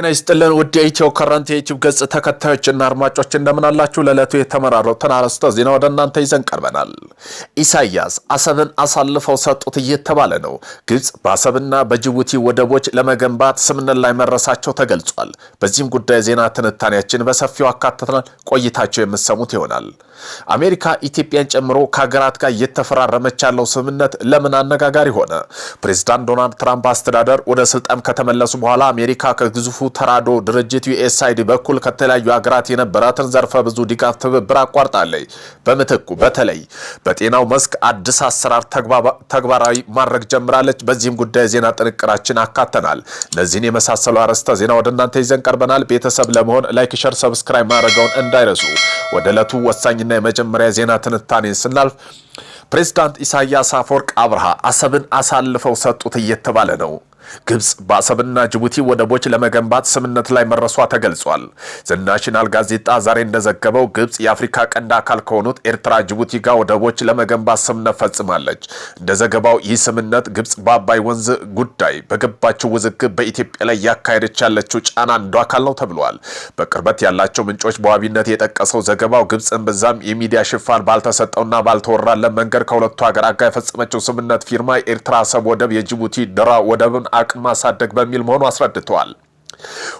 ይስጥልን ውድ የኢትዮ ከረንት የዩቲዩብ ገጽ ተከታዮችና አድማጮች እንደምን አላችሁ? ለዕለቱ የተመራረጡትን አርዕስተ ዜና ወደ እናንተ ይዘን ቀርበናል። ኢሳያስ አሰብን አሳልፈው ሰጡት እየተባለ ነው። ግብጽ በአሰብና በጅቡቲ ወደቦች ለመገንባት ስምምነት ላይ መድረሳቸው ተገልጿል። በዚህም ጉዳይ ዜና ትንታኔያችን በሰፊው አካተናል። ቆይታቸው የምትሰሙት ይሆናል። አሜሪካ ኢትዮጵያን ጨምሮ ከሀገራት ጋር እየተፈራረመች ያለው ስምምነት ለምን አነጋጋሪ ሆነ? ፕሬዝዳንት ዶናልድ ትራምፕ አስተዳደር ወደ ስልጣን ከተመለሱ በኋላ አሜሪካ ከግዙፉ ተራድኦ ድርጅት ዩኤስአይዲ በኩል ከተለያዩ ሀገራት የነበራትን ዘርፈ ብዙ ድጋፍ ትብብር አቋርጣለች። በምትኩ በተለይ በጤናው መስክ አዲስ አሰራር ተግባራዊ ማድረግ ጀምራለች። በዚህም ጉዳይ ዜና ጥንቅራችን አካተናል። እነዚህን የመሳሰሉ አርዕስተ ዜና ወደ እናንተ ይዘን ቀርበናል። ቤተሰብ ለመሆን ላይክ፣ ሸር፣ ሰብስክራይብ ማድረጋውን እንዳይረሱ። ወደ ዕለቱ ወሳኝና የመጀመሪያ ዜና ትንታኔ ስናልፍ ፕሬዝዳንት ኢሳያስ አፈወርቅ አብርሃ አሰብን አሳልፈው ሰጡት እየተባለ ነው። ግብጽ በአሰብና ጅቡቲ ወደቦች ለመገንባት ስምምነት ላይ መድረሷ ተገልጿል። ዘናሽናል ጋዜጣ ዛሬ እንደዘገበው ግብጽ የአፍሪካ ቀንድ አካል ከሆኑት ኤርትራ፣ ጅቡቲ ጋር ወደቦች ለመገንባት ስምምነት ፈጽማለች። እንደ ዘገባው ይህ ስምምነት ግብጽ በአባይ ወንዝ ጉዳይ በገባችው ውዝግብ በኢትዮጵያ ላይ ያካሄደች ያለችው ጫና አንዱ አካል ነው ተብሏል። በቅርበት ያላቸው ምንጮች በዋቢነት የጠቀሰው ዘገባው ግብጽን በዛም የሚዲያ ሽፋን ባልተሰጠውና ባልተወራለት መንገድ ከሁለቱ ሀገራት ጋር የፈጸመችው ስምምነት ፊርማ የኤርትራ አሰብ ወደብ፣ የጅቡቲ ደራ ወደብን አቅም ማሳደግ በሚል መሆኑ አስረድተዋል።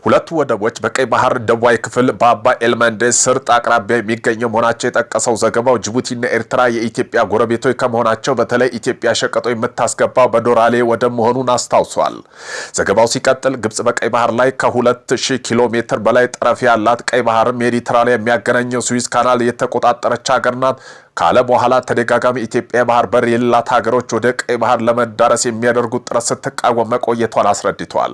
ሁለቱ ወደቦች በቀይ ባህር ደቡባዊ ክፍል በአባይ ኤልመንዴስ ስርጥ አቅራቢያ የሚገኙ መሆናቸው የጠቀሰው ዘገባው ጅቡቲና ኤርትራ የኢትዮጵያ ጎረቤቶች ከመሆናቸው በተለይ ኢትዮጵያ ሸቀጦ የምታስገባው በዶራሌ ወደብ መሆኑን አስታውሷል። ዘገባው ሲቀጥል ግብጽ በቀይ ባህር ላይ ከ2000 ኪሎ ሜትር በላይ ጠረፍ ያላት ቀይ ባህር ሜዲትራኒያን የሚያገናኘው ስዊዝ ካናል የተቆጣጠረች ሀገር ናት ካለ በኋላ ተደጋጋሚ ኢትዮጵያ ባህር በር የሌላት ሀገሮች ወደ ቀይ ባህር ለመዳረስ የሚያደርጉት ጥረት ስትቃወም መቆየቷን አስረድተዋል።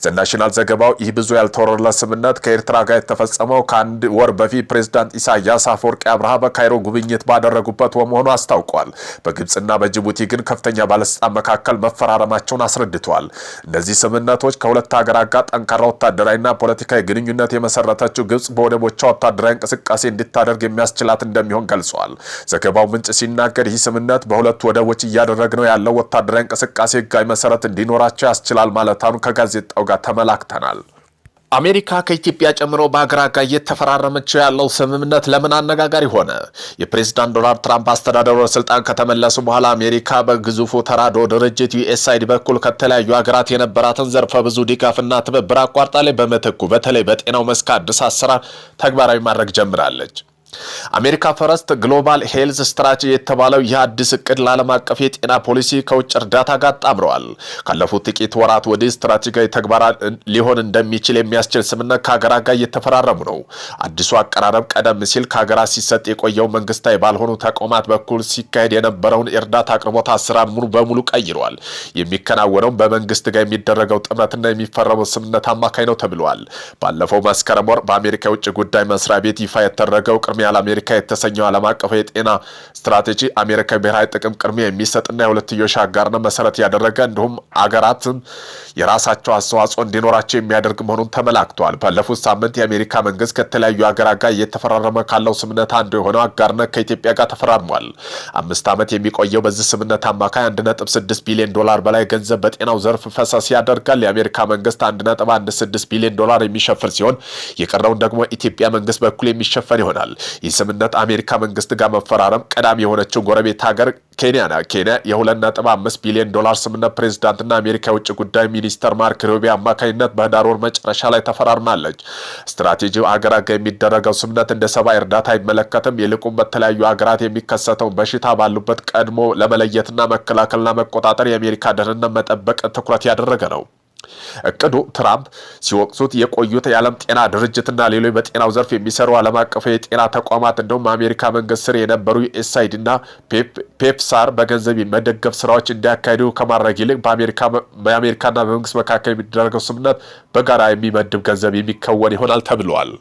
ዘናሽናል ዘገባው ይህ ብዙ ያልተወረለ ስምምነት ከኤርትራ ጋር የተፈጸመው ከአንድ ወር በፊት ፕሬዝዳንት ኢሳያስ አፈወርቂ አብርሃ በካይሮ ጉብኝት ባደረጉበት መሆኑ አስታውቋል። በግብጽና በጅቡቲ ግን ከፍተኛ ባለስልጣን መካከል መፈራረማቸውን አስረድተዋል። እነዚህ ስምምነቶች ከሁለት ሀገራት ጋር ጠንካራ ወታደራዊና ፖለቲካዊ ግንኙነት የመሰረተችው ግብጽ በወደቦቿ ወታደራዊ እንቅስቃሴ እንድታደርግ የሚያስችላት እንደሚሆን ገልጸዋል። ዘገባው ምንጭ ሲናገር ይህ ስምምነት በሁለቱ ወደቦች እያደረግነው ያለው ወታደራዊ እንቅስቃሴ ህጋዊ መሰረት እንዲኖራቸው ያስችላል ማለታኑ ከጋዜጣው ጋር ተመላክተናል። አሜሪካ ከኢትዮጵያ ጨምሮ በሀገራት ጋር እየተፈራረመችው ያለው ስምምነት ለምን አነጋጋሪ ሆነ? የፕሬዝዳንት ዶናልድ ትራምፕ አስተዳደር ወደ ስልጣን ከተመለሱ በኋላ አሜሪካ በግዙፉ ተራድኦ ድርጅት ዩኤስአይዲ በኩል ከተለያዩ ሀገራት የነበራትን ዘርፈ ብዙ ድጋፍና ትብብር አቋርጣለች። በምትኩ በተለይ በጤናው መስክ አዲስ አሰራር ተግባራዊ ማድረግ ጀምራለች። አሜሪካ ፈረስት ግሎባል ሄልዝ ስትራቴጂ የተባለው የአዲስ እቅድ ለዓለም አቀፍ የጤና ፖሊሲ ከውጭ እርዳታ ጋር ጣምረዋል። ካለፉት ጥቂት ወራት ወዲህ ስትራቴጂያዊ ተግባራዊ ሊሆን እንደሚችል የሚያስችል ስምምነት ከሀገራት ጋር እየተፈራረሙ ነው። አዲሱ አቀራረብ ቀደም ሲል ከሀገራት ሲሰጥ የቆየው መንግስታዊ ባልሆኑ ተቋማት በኩል ሲካሄድ የነበረውን የእርዳታ አቅርቦት አሰራር ሙሉ በሙሉ ቀይሯል። የሚከናወነው በመንግስት ጋር የሚደረገው ጥምረትና የሚፈረመው ስምምነት አማካኝ ነው ተብሏል። ባለፈው መስከረም ወር በአሜሪካ የውጭ ጉዳይ መስሪያ ቤት ይፋ የተደረገው ለአሜሪካ የተሰኘው ዓለም አቀፍ የጤና ስትራቴጂ አሜሪካ ብሔራዊ ጥቅም ቅድሚያ የሚሰጥና የሁለትዮሽ አጋርነት መሰረት ያደረገ እንዲሁም አገራትም የራሳቸው አስተዋጽኦ እንዲኖራቸው የሚያደርግ መሆኑን ተመላክቷል። ባለፉት ሳምንት የአሜሪካ መንግስት ከተለያዩ ሀገራት ጋር እየተፈራረመ ካለው ስምምነት አንዱ የሆነው አጋርነት ከኢትዮጵያ ጋር ተፈራርሟል። 5 ዓመት የሚቆየው በዚህ ስምምነት አማካይ 1.6 ቢሊዮን ዶላር በላይ ገንዘብ በጤናው ዘርፍ ፈሰስ ያደርጋል። የአሜሪካ መንግስት 1.16 ቢሊዮን ዶላር የሚሸፍን ሲሆን የቀረውን ደግሞ ኢትዮጵያ መንግስት በኩል የሚሸፈን ይሆናል። ይህ ስምምነት አሜሪካ መንግስት ጋር መፈራረም ቀዳሚ የሆነችው ጎረቤት ሀገር ኬንያ የ2.5 ቢሊዮን ዶላር ስምምነት ፕሬዝዳንትና አሜሪካ የውጭ ጉዳይ ሚኒስተር ማርክ ሩቢዮ አማካኝነት በህዳር ወር መጨረሻ ላይ ተፈራርማለች። ስትራቴጂው ሀገራት ጋር የሚደረገው ስምምነት እንደ ሰብአዊ እርዳታ አይመለከትም። ይልቁም በተለያዩ ሀገራት የሚከሰተው በሽታ ባሉበት ቀድሞ ለመለየትና መከላከልና መቆጣጠር የአሜሪካ ደህንነት መጠበቅ ትኩረት ያደረገ ነው። እቅዱ ትራምፕ ሲወቅሱት የቆዩት የዓለም ጤና ድርጅትና ሌሎች በጤናው ዘርፍ የሚሰሩ ዓለም አቀፍ የጤና ተቋማት እንደውም አሜሪካ መንግስት ስር የነበሩ ዩኤስአይዲና ፔፕሳር በገንዘብ መደገፍ ስራዎች እንዲያካሂዱ ከማድረግ ይልቅ በአሜሪካና በመንግስት መካከል የሚደረገው ስምምነት በጋራ የሚመድብ ገንዘብ የሚከወን ይሆናል ተብሏል።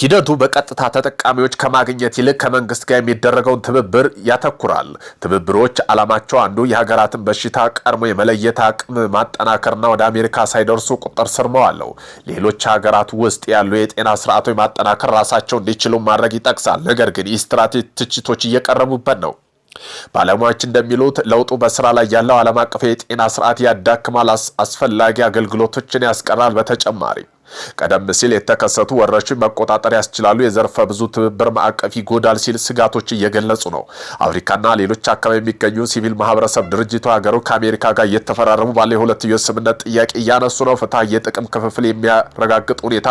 ሂደቱ በቀጥታ ተጠቃሚዎች ከማግኘት ይልቅ ከመንግስት ጋር የሚደረገውን ትብብር ያተኩራል። ትብብሮች ዓላማቸው አንዱ የሀገራትን በሽታ ቀድሞ የመለየት አቅም ማጠናከርና ወደ አሜሪካ ሳይደርሱ ቁጥጥር ስር መዋል ነው። ሌሎች ሀገራት ውስጥ ያሉ የጤና ስርዓቶች ማጠናከር ራሳቸው እንዲችሉ ማድረግ ይጠቅሳል። ነገር ግን ይህ ስትራቴጂ ትችቶች እየቀረቡበት ነው። ባለሙያዎች እንደሚሉት ለውጡ በስራ ላይ ያለው ዓለም አቀፍ የጤና ስርዓት ያዳክማል፣ አስፈላጊ አገልግሎቶችን ያስቀራል። በተጨማሪ ቀደም ሲል የተከሰቱ ወረርሽኝ መቆጣጠር ያስችላሉ፣ የዘርፈ ብዙ ትብብር ማዕቀፍ ይጎዳል ሲል ስጋቶች እየገለጹ ነው። አፍሪካና ሌሎች አካባቢ የሚገኙ ሲቪል ማህበረሰብ ድርጅቱ ሀገሩ ከአሜሪካ ጋር እየተፈራረሙ ባለ የሁለትዮሽ ስምምነት ጥያቄ እያነሱ ነው። ፍትሐዊ የጥቅም ክፍፍል የሚያረጋግጥ ሁኔታ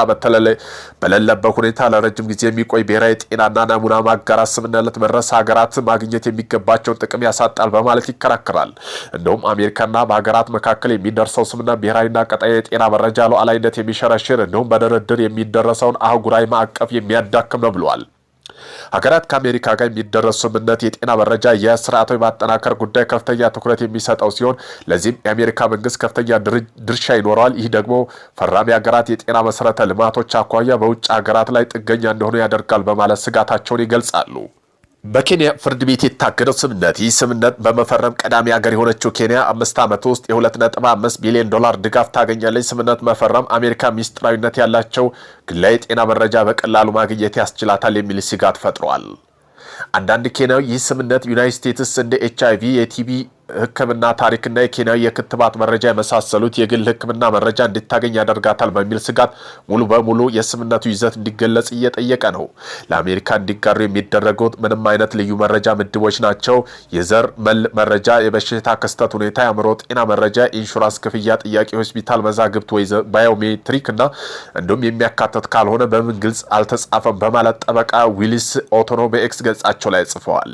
በሌለበት ሁኔታ ለረጅም ጊዜ የሚቆይ ብሔራዊ ጤናና ናሙና ማጋራት ስምምነት መድረስ ሀገራት ማግኘት የሚገባቸውን ጥቅም ያሳጣል በማለት ይከራከራል። እንደውም አሜሪካና በሀገራት መካከል የሚደርሰው ስምምነት ብሔራዊና ቀጣይ የጤና መረጃ ሉዓላዊነት የሚሸረሽር እንደውም በድርድር የሚደረሰውን አህጉራዊ ማዕቀፍ የሚያዳክም ነው ብለዋል። ሀገራት ከአሜሪካ ጋር የሚደረሱ ስምምነት የጤና መረጃ የስርዓታዊ ማጠናከር ጉዳይ ከፍተኛ ትኩረት የሚሰጠው ሲሆን ለዚህም የአሜሪካ መንግስት ከፍተኛ ድርሻ ይኖረዋል። ይህ ደግሞ ፈራሚ ሀገራት የጤና መሰረተ ልማቶች አኳያ በውጭ ሀገራት ላይ ጥገኛ እንደሆኑ ያደርጋል በማለት ስጋታቸውን ይገልጻሉ። በኬንያ ፍርድ ቤት የታገደው ስምምነት ይህ ስምምነት በመፈረም ቀዳሚ ሀገር የሆነችው ኬንያ 5 ዓመት ውስጥ የ2.5 ቢሊዮን ዶላር ድጋፍ ታገኛለች። ስምምነት መፈረም አሜሪካ ሚስጥራዊነት ያላቸው ግላዊ የጤና መረጃ በቀላሉ ማግኘት ያስችላታል የሚል ስጋት ፈጥሯል። አንዳንድ ኬንያዊ ይህ ስምምነት ዩናይትድ ስቴትስ እንደ HIV፣ የቲቢ ሕክምና ታሪክና የኬንያዊ የክትባት መረጃ የመሳሰሉት የግል ሕክምና መረጃ እንድታገኝ ያደርጋታል በሚል ስጋት ሙሉ በሙሉ የስምምነቱ ይዘት እንዲገለጽ እየጠየቀ ነው። ለአሜሪካ እንዲጋሩ የሚደረጉት ምንም አይነት ልዩ መረጃ ምድቦች ናቸው። የዘር መል መረጃ፣ የበሽታ ክስተት ሁኔታ፣ የአእምሮ ጤና መረጃ፣ ኢንሹራንስ ክፍያ ጥያቄ፣ ሆስፒታል መዛግብት ወይ ባዮሜትሪክ እና እንዲሁም የሚያካተት ካልሆነ በምን ግልጽ አልተጻፈም በማለት ጠበቃ ዊሊስ ኦቶኖ በኤክስ ገጻቸው ላይ ጽፈዋል።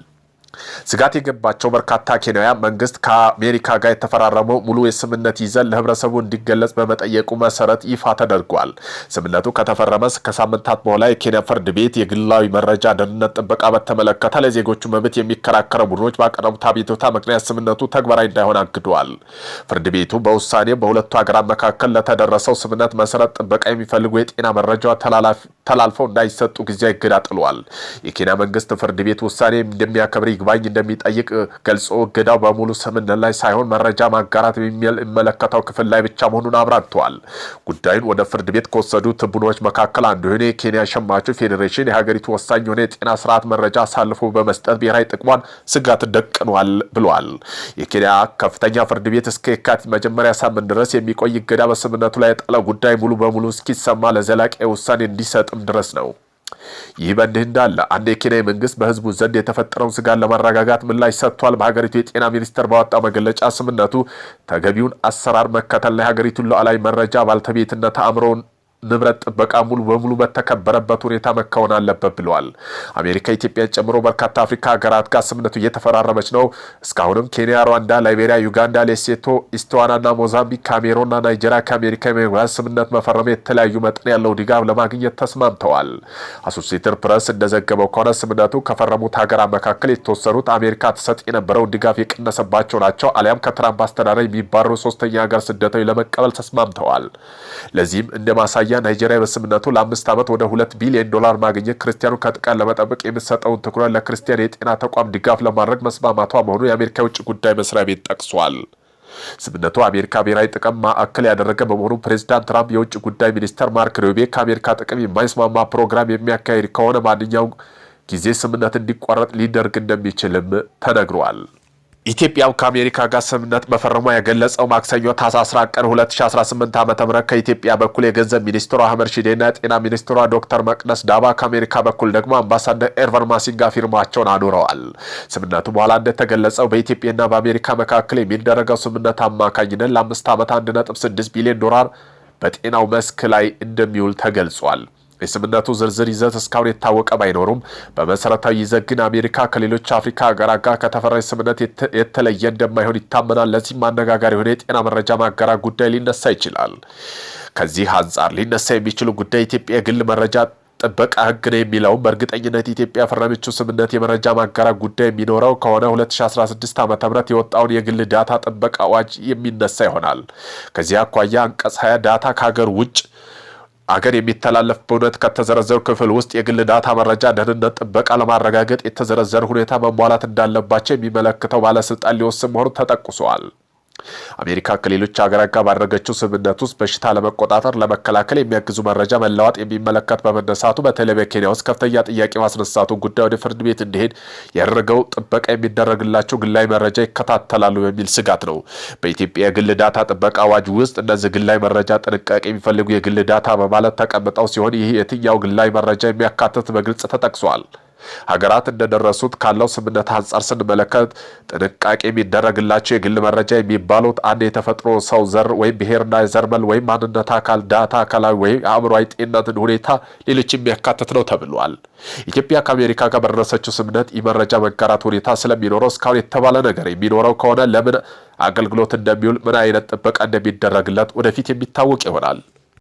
ስጋት የገባቸው በርካታ ኬንያውያን መንግስት ከአሜሪካ ጋር የተፈራረመው ሙሉ የስምምነት ይዘት ለህብረተሰቡ እንዲገለጽ በመጠየቁ መሰረት ይፋ ተደርጓል። ስምምነቱ ከተፈረመ ከሳምንታት በኋላ የኬንያ ፍርድ ቤት የግላዊ መረጃ ደህንነት ጥበቃ በተመለከተ ለዜጎቹ መብት የሚከራከሩ ቡድኖች ባቀረቡት አቤቱታ ምክንያት ስምምነቱ ተግባራዊ እንዳይሆን አግዷል። ፍርድ ቤቱ በውሳኔ በሁለቱ ሀገራት መካከል ለተደረሰው ስምምነት መሰረት ጥበቃ የሚፈልጉ የጤና መረጃ ተላልፈው እንዳይሰጡ ጊዜያዊ እገዳ ጥሏል። የኬንያ መንግስት ፍርድ ቤት ውሳኔ እንደሚያከብር ይግባኝ እንደሚጠይቅ ገልጾ እገዳው በሙሉ ስምምነት ላይ ሳይሆን መረጃ ማጋራት የሚመለከተው ክፍል ላይ ብቻ መሆኑን አብራርተዋል። ጉዳዩን ወደ ፍርድ ቤት ከወሰዱት ቡድኖች መካከል አንዱ የሆነ የኬንያ ሸማቾች ፌዴሬሽን የሀገሪቱ ወሳኝ የሆነ የጤና ስርዓት መረጃ አሳልፎ በመስጠት ብሔራዊ ጥቅሟን ስጋት ደቅኗል ብሏል። የኬንያ ከፍተኛ ፍርድ ቤት እስከ የካቲት መጀመሪያ ሳምንት ድረስ የሚቆይ እገዳ በስምምነቱ ላይ የጣለው ጉዳይ ሙሉ በሙሉ እስኪሰማ ለዘላቂ ውሳኔ እንዲሰጥም ድረስ ነው። ይህ በእንዲህ እንዳለ አንድ የኬንያ መንግስት በህዝቡ ዘንድ የተፈጠረውን ስጋት ለማረጋጋት ምላሽ ሰጥቷል። በሀገሪቱ የጤና ሚኒስቴር ባወጣው መግለጫ ስምምነቱ ተገቢውን አሰራር መከተልና የሀገሪቱን ሉዓላዊ መረጃ ባልተቤትነት አእምሮን ንብረት ጥበቃ ሙሉ በሙሉ በተከበረበት ሁኔታ መከወን አለበት ብለዋል። አሜሪካ ኢትዮጵያን ጨምሮ በርካታ አፍሪካ ሀገራት ጋር ስምምነቱ እየተፈራረመች ነው። እስካሁንም ኬንያ፣ ሩዋንዳ፣ ላይቤሪያ፣ ዩጋንዳ፣ ሌሴቶ፣ ኢስቶዋናና ሞዛምቢክ፣ ካሜሮንና ናይጄሪያ ከአሜሪካ የመግባዝ ስምምነት መፈረም የተለያዩ መጠን ያለው ድጋፍ ለማግኘት ተስማምተዋል። አሶሲኤትድ ፕሬስ እንደዘገበው ከሆነ ስምምነቱ ከፈረሙት ሀገራት መካከል የተወሰኑት አሜሪካ ትሰጥ የነበረውን ድጋፍ የቀነሰባቸው ናቸው፣ አሊያም ከትራምፕ አስተዳደር የሚባረሩ ሶስተኛ ሀገር ስደተኞች ለመቀበል ተስማምተዋል። ለዚህም እንደ ማሳያ ናይጄሪያ በስምምነቱ ለ5 ዓመት ወደ 2 ቢሊዮን ዶላር ማግኘት ክርስቲያኑ ከጥቃት ለመጠበቅ የሚሰጠውን ትኩረት ለክርስቲያን የጤና ተቋም ድጋፍ ለማድረግ መስማማቷ መሆኑ የአሜሪካ የውጭ ጉዳይ መስሪያ ቤት ጠቅሷል። ስምምነቱ አሜሪካ ብሔራዊ ጥቅም ማዕከል ያደረገ በመሆኑ ፕሬዚዳንት ትራምፕ የውጭ ጉዳይ ሚኒስተር ማርክ ሩቢዮ ከአሜሪካ ጥቅም የማይስማማ ፕሮግራም የሚያካሂድ ከሆነ ማንኛውም ጊዜ ስምምነት እንዲቋረጥ ሊደርግ እንደሚችልም ተነግሯል። ኢትዮጵያው ከአሜሪካ ጋር ስምምነት መፈረሟ የገለጸው ማክሰኞ ታህሳስ 10 ቀን 2018 ዓ.ም ከኢትዮጵያ በኩል የገንዘብ ሚኒስትሩ አህመድ ሺዴና የጤና ሚኒስትሯ ዶክተር መቅደስ ዳባ ከአሜሪካ በኩል ደግሞ አምባሳደር ኤርቨን ማሲንጋ ፊርማቸውን አኑረዋል። ስምምነቱ በኋላ እንደተገለጸው በኢትዮጵያና በአሜሪካ መካከል የሚደረገው ስምምነት አማካኝነት ለ5 ዓመት 1.6 ቢሊዮን ዶላር በጤናው መስክ ላይ እንደሚውል ተገልጿል። የስምምነቱ ዝርዝር ይዘት እስካሁን የታወቀ ባይኖሩም በመሰረታዊ ይዘት ግን አሜሪካ ከሌሎች አፍሪካ ሀገራት ጋር ከተፈረመ ስምምነት የተለየ እንደማይሆን ይታመናል። ለዚህም አነጋጋሪ የሆነ የጤና መረጃ ማጋራት ጉዳይ ሊነሳ ይችላል። ከዚህ አንጻር ሊነሳ የሚችሉ ጉዳይ ኢትዮጵያ የግል መረጃ ጥበቃ ሕግ ነው የሚለው በእርግጠኝነት ኢትዮጵያ ፈረመችው ስምምነት የመረጃ ማጋራት ጉዳይ የሚኖረው ከሆነ 2016 ዓ.ም የወጣውን የግል ዳታ ጥበቃ አዋጅ የሚነሳ ይሆናል። ከዚህ አኳያ አንቀጽ 20 ዳታ ከሀገር ውጭ አገር የሚተላለፍ በእውነት ከተዘረዘሩ ክፍል ውስጥ የግል ዳታ መረጃ ደህንነት ጥበቃ ለማረጋገጥ የተዘረዘሩ ሁኔታ መሟላት እንዳለባቸው የሚመለከተው ባለስልጣን ሊወስን መሆኑ ተጠቅሷል። አሜሪካ ከሌሎች ሀገራት ጋር ባደረገችው ስምምነት ውስጥ በሽታ ለመቆጣጠር ለመከላከል የሚያግዙ መረጃ መለዋወጥ የሚመለከት በመነሳቱ በተለይ በኬንያ ውስጥ ከፍተኛ ጥያቄ ማስነሳቱን ጉዳይ ወደ ፍርድ ቤት እንዲሄድ ያደረገው ጥበቃ የሚደረግላቸው ግላዊ መረጃ ይከታተላሉ በሚል ስጋት ነው። በኢትዮጵያ የግል ዳታ ጥበቃ አዋጅ ውስጥ እነዚህ ግላዊ መረጃ ጥንቃቄ የሚፈልጉ የግል ዳታ በማለት ተቀምጠው ሲሆን ይህ የትኛው ግላዊ መረጃ የሚያካትት በግልጽ ተጠቅሷል። ሀገራት እንደደረሱት ካለው ስምምነት አንጻር ስንመለከት ጥንቃቄ የሚደረግላቸው የግል መረጃ የሚባሉት አንድ የተፈጥሮ ሰው ዘር ወይም ብሔርና የዘርመል ወይም ማንነት አካል ዳታ አካላዊ ወይም አእምሯዊ ጤንነትን ሁኔታ ሌሎች የሚያካትት ነው ተብሏል። ኢትዮጵያ ከአሜሪካ ጋር በደረሰችው ስምምነት የመረጃ መጋራት ሁኔታ ስለሚኖረው እስካሁን የተባለ ነገር የሚኖረው ከሆነ ለምን አገልግሎት እንደሚውል ምን አይነት ጥበቃ እንደሚደረግለት ወደፊት የሚታወቅ ይሆናል።